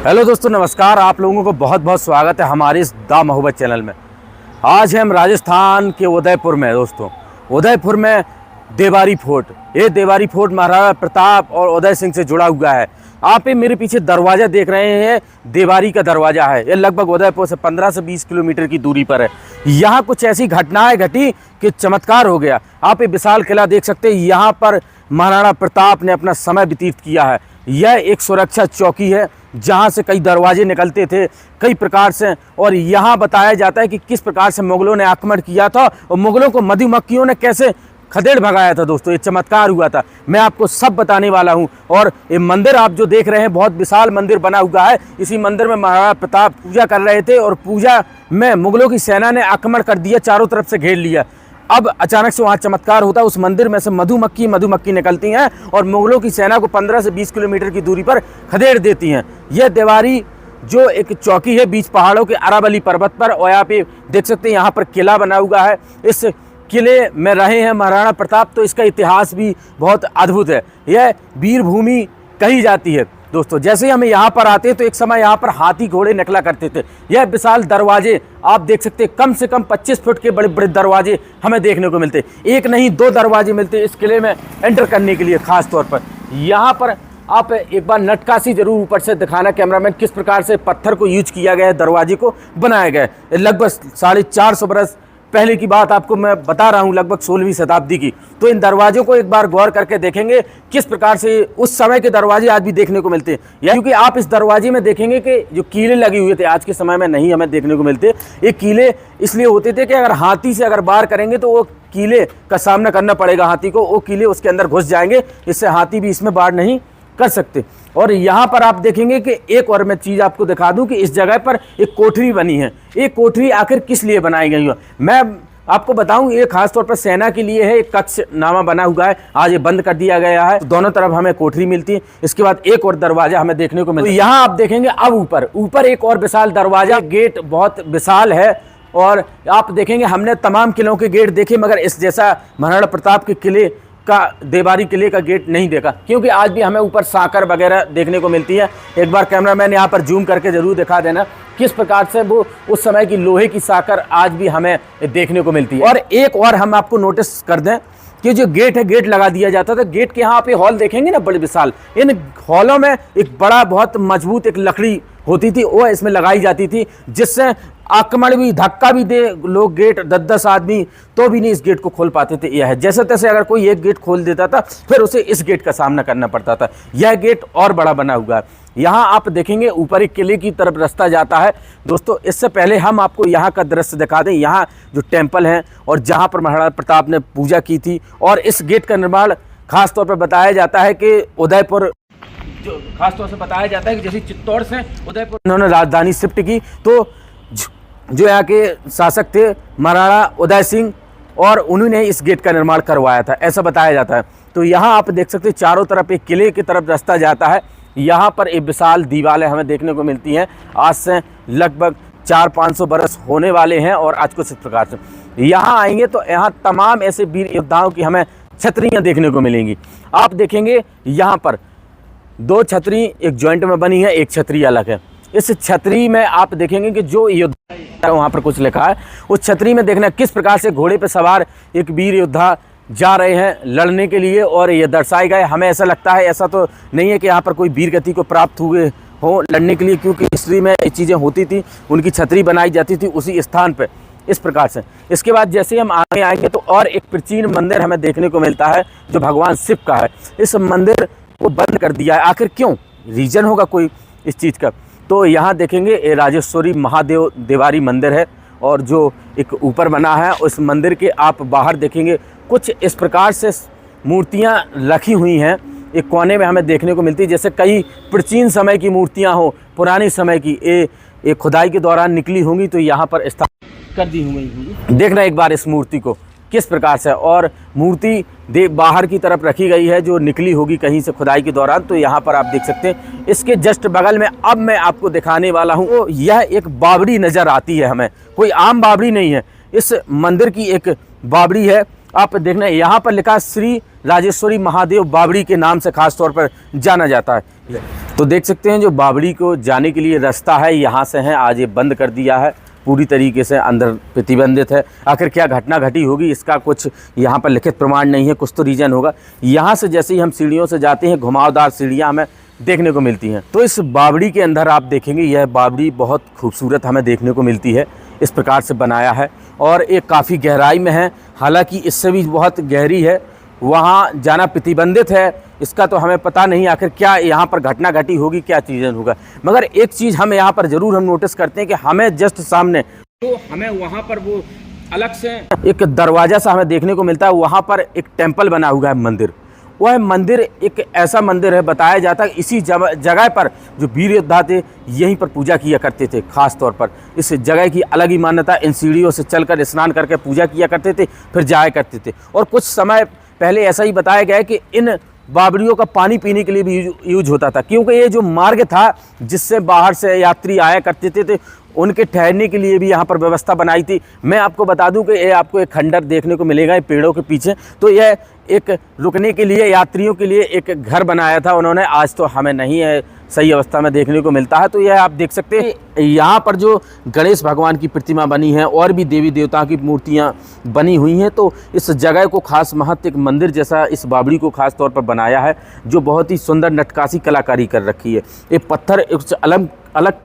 Hello दोस्तों, नमस्कार। आप लोगों को बहुत बहुत स्वागत है हमारे इस द मोहब्बत चैनल में। आज हम राजस्थान के उदयपुर में दोस्तों, उदयपुर में देवारी फोर्ट। ये देवारी फोर्ट महाराणा प्रताप और उदय सिंह से जुड़ा हुआ है। आप ये मेरे पीछे दरवाज़ा देख रहे हैं, देवारी का दरवाज़ा है। ये लगभग उदयपुर से 15 से 20 किलोमीटर की दूरी पर है। यहाँ कुछ ऐसी घटनाएं घटी कि चमत्कार हो गया। आप ये विशाल किला देख सकते हैं। यहाँ पर महाराणा प्रताप ने अपना समय व्यतीत किया है। यह एक सुरक्षा चौकी है जहाँ से कई दरवाजे निकलते थे कई प्रकार से, और यहाँ बताया जाता है कि किस प्रकार से मुगलों ने आक्रमण किया था और मुगलों को मधुमक्खियों ने कैसे खदेड़ भगाया था। दोस्तों, ये चमत्कार हुआ था। मैं आपको सब बताने वाला हूँ। और ये मंदिर आप जो देख रहे हैं, बहुत विशाल मंदिर बना हुआ है। इसी मंदिर में महाराणा प्रताप पूजा कर रहे थे और पूजा में मुगलों की सेना ने आक्रमण कर दिया, चारों तरफ से घेर लिया। अब अचानक से वहाँ चमत्कार होता है। उस मंदिर में से मधुमक्खी निकलती हैं और मुगलों की सेना को 15 से 20 किलोमीटर की दूरी पर खदेड़ देती हैं। यह देवारी जो एक चौकी है बीच पहाड़ों के अरावली पर्वत पर, और यहाँ पे देख सकते हैं यहाँ पर किला बना हुआ है। इस किले में रहे हैं महाराणा प्रताप, तो इसका इतिहास भी बहुत अद्भुत है। यह वीर भूमि कही जाती है। दोस्तों, जैसे ही हम यहाँ पर आते हैं तो एक समय यहाँ पर हाथी घोड़े निकला करते थे। यह विशाल दरवाजे आप देख सकते हैं, कम से कम 25 फुट के बड़े बड़े दरवाजे हमें देखने को मिलते। एक नहीं, 2 दरवाजे मिलते इस किले में एंटर करने के लिए। खास तौर पर यहाँ पर आप एक बार नटकाशी जरूर ऊपर से दिखाना कैमरामैन, किस प्रकार से पत्थर को यूज किया गया है, दरवाजे को बनाया गया है। लगभग 450 बरस पहले की बात आपको मैं बता रहा हूँ, लगभग 16वीं शताब्दी की। तो इन दरवाजों को एक बार गौर करके देखेंगे किस प्रकार से उस समय के दरवाजे आज भी देखने को मिलते हैं। क्योंकि आप इस दरवाजे में देखेंगे कि जो कीले लगे हुए थे आज के समय में नहीं हमें देखने को मिलते। ये कीले इसलिए होते थे कि अगर हाथी से अगर वार करेंगे तो वो कीले का सामना करना पड़ेगा हाथी को, वो कीले उसके अंदर घुस जाएंगे, इससे हाथी भी इसमें वार नहीं कर सकते। और यहाँ पर आप देखेंगे कि एक और मैं चीज़ आपको दिखा दूं कि इस जगह पर एक कोठरी बनी है। ये कोठरी आखिर किस लिए बनाई गई है मैं आपको बताऊं। ये खास तौर पर सेना के लिए है। एक कक्ष नामा बना हुआ है, आज ये बंद कर दिया गया है। दोनों तरफ हमें कोठरी मिलती है। इसके बाद एक और दरवाजा हमें देखने को मिलता है। यहाँ आप देखेंगे अब ऊपर एक और विशाल दरवाजा, गेट बहुत विशाल है। और आप देखेंगे हमने तमाम किलों के गेट देखे, मगर इस जैसा महाराणा प्रताप के किले का, देवारी किले का गेट नहीं देखा। क्योंकि आज भी हमें ऊपर साकर वगैरह देखने को मिलती है। एक बार कैमरामैन यहाँ पर जूम करके जरूर दिखा देना किस प्रकार से वो उस समय की लोहे की साकर आज भी हमें देखने को मिलती है। और एक और हम आपको नोटिस कर दें कि जो गेट है, गेट लगा दिया जाता था। गेट के यहाँ पे हॉल देखेंगे ना, बड़े विशाल। इन हॉलों में एक बड़ा बहुत मजबूत एक लकड़ी होती थी, वो इसमें लगाई जाती थी, जिससे आक्रमण भी, धक्का भी दे लोग, गेट 10-10 आदमी तो भी नहीं इस गेट को खोल पाते थे। यह है जैसे तैसे अगर कोई एक गेट खोल देता था फिर उसे इस गेट का सामना करना पड़ता था। यह गेट और बड़ा बना हुआ है। यहाँ आप देखेंगे ऊपर एक किले की तरफ रास्ता जाता है। दोस्तों, इससे पहले हम आपको यहाँ का दृश्य दिखा दें। यहाँ जो टेम्पल है और जहाँ पर महाराणा प्रताप ने पूजा की थी, और इस गेट का निर्माण खास तौर पर बताया जाता है कि उदयपुर, जो खास तौर से बताया जाता है कि जैसे चित्तौड़ से उदयपुर उन्होंने राजधानी शिफ्ट की, तो जो यहाँ के शासक थे महाराणा उदय सिंह, और उन्होंने इस गेट का निर्माण करवाया था, ऐसा बताया जाता है। तो यहाँ आप देख सकते हैं चारों तरफ एक किले की तरफ रास्ता जाता है। यहाँ पर एक विशाल दीवारें हमें देखने को मिलती हैं। आज से लगभग 400-500 बरस होने वाले हैं। और आज कुछ इस प्रकार से यहाँ आएंगे तो यहाँ तमाम ऐसे वीर योद्धाओं की हमें छतरियाँ देखने को मिलेंगी। आप देखेंगे यहाँ पर 2 छतरी एक जॉइंट में बनी है, एक छतरी अलग है। इस छतरी में आप देखेंगे कि जो योद्धा, वहाँ पर कुछ लिखा है, उस छतरी में देखना किस प्रकार से घोड़े पर सवार एक वीर योद्धा जा रहे हैं लड़ने के लिए। और ये दर्शाए गए, हमें ऐसा लगता है, ऐसा तो नहीं है कि यहाँ पर कोई वीर गति को प्राप्त हुए हो लड़ने के लिए, क्योंकि हिस्ट्री में ये चीज़ें होती थी, उनकी छतरी बनाई जाती थी उसी स्थान पर इस प्रकार से। इसके बाद जैसे हम आगे आएंगे तो और एक प्राचीन मंदिर हमें देखने को मिलता है जो भगवान शिव का है। इस मंदिर को बंद कर दिया है, आखिर क्यों? रीजन होगा कोई इस चीज़ का। तो यहाँ देखेंगे ये राजेश्वरी महादेव देवारी मंदिर है, और जो एक ऊपर बना है उस मंदिर के आप बाहर देखेंगे कुछ इस प्रकार से मूर्तियाँ रखी हुई हैं। एक कोने में हमें देखने को मिलती है, जैसे कई प्राचीन समय की मूर्तियाँ हो, पुराने समय की, ये खुदाई के दौरान निकली होंगी तो यहाँ पर स्थापित कर दी हुई। देखना एक बार इस मूर्ति को किस प्रकार से, और मूर्ति बाहर की तरफ रखी गई है जो निकली होगी कहीं से खुदाई के दौरान। तो यहाँ पर आप देख सकते हैं। इसके जस्ट बगल में अब मैं आपको दिखाने वाला हूँ, तो यह एक बावड़ी नज़र आती है हमें। कोई आम बावड़ी नहीं है, इस मंदिर की एक बावड़ी है। आप देखना यहाँ पर लिखा श्री राजेश्वरी महादेव बावड़ी के नाम से खास तौर पर जाना जाता है। तो देख सकते हैं जो बावड़ी को जाने के लिए रास्ता है यहाँ से है, आज ये बंद कर दिया है, पूरी तरीके से अंदर प्रतिबंधित है। आखिर क्या घटना घटी होगी इसका कुछ यहाँ पर लिखित प्रमाण नहीं है, कुछ तो रीज़न होगा। यहाँ से जैसे ही हम सीढ़ियों से जाते हैं घुमावदार सीढ़ियाँ हमें देखने को मिलती हैं। तो इस बावड़ी के अंदर आप देखेंगे यह बावड़ी बहुत खूबसूरत हमें देखने को मिलती है, इस प्रकार से बनाया है और ये काफ़ी गहराई में है, हालांकि इससे भी बहुत गहरी है, वहाँ जाना प्रतिबंधित है। इसका तो हमें पता नहीं आखिर क्या यहाँ पर घटना घटी होगी, क्या चीज़ें होगा। मगर एक चीज़ हम यहाँ पर ज़रूर हम नोटिस करते हैं कि हमें जस्ट सामने तो हमें वहाँ पर वो अलग से एक दरवाज़ा सा हमें देखने को मिलता है, वहाँ पर एक टेम्पल बना हुआ है, मंदिर। वह मंदिर एक ऐसा मंदिर है, बताया जाता है इसी जगह पर जो वीर योद्धा थे यहीं पर पूजा किया करते थे। खास तौर पर इस जगह की अलग ही मान्यता, इन सीढ़ियों से चलकर स्नान करके पूजा किया करते थे, फिर जाया करते थे। और कुछ समय पहले ऐसा ही बताया गया है कि इन बावड़ियों का पानी पीने के लिए भी यूज होता था, क्योंकि ये जो मार्ग था जिससे बाहर से यात्री आया करते थे उनके ठहरने के लिए भी यहाँ पर व्यवस्था बनाई थी। मैं आपको बता दूं कि ये आपको एक खंडर देखने को मिलेगा पेड़ों के पीछे, तो यह एक रुकने के लिए यात्रियों के लिए एक घर बनाया था उन्होंने। आज तो हमें नहीं है सही अवस्था में देखने को मिलता है। तो यह आप देख सकते हैं यहाँ पर जो गणेश भगवान की प्रतिमा बनी है और भी देवी देवताओं की मूर्तियाँ बनी हुई हैं। तो इस जगह को खास महत्व एक मंदिर जैसा इस बावड़ी को खास तौर पर बनाया है, जो बहुत ही सुंदर नक्काशी कलाकारी कर रखी है। ये पत्थर अलग अलग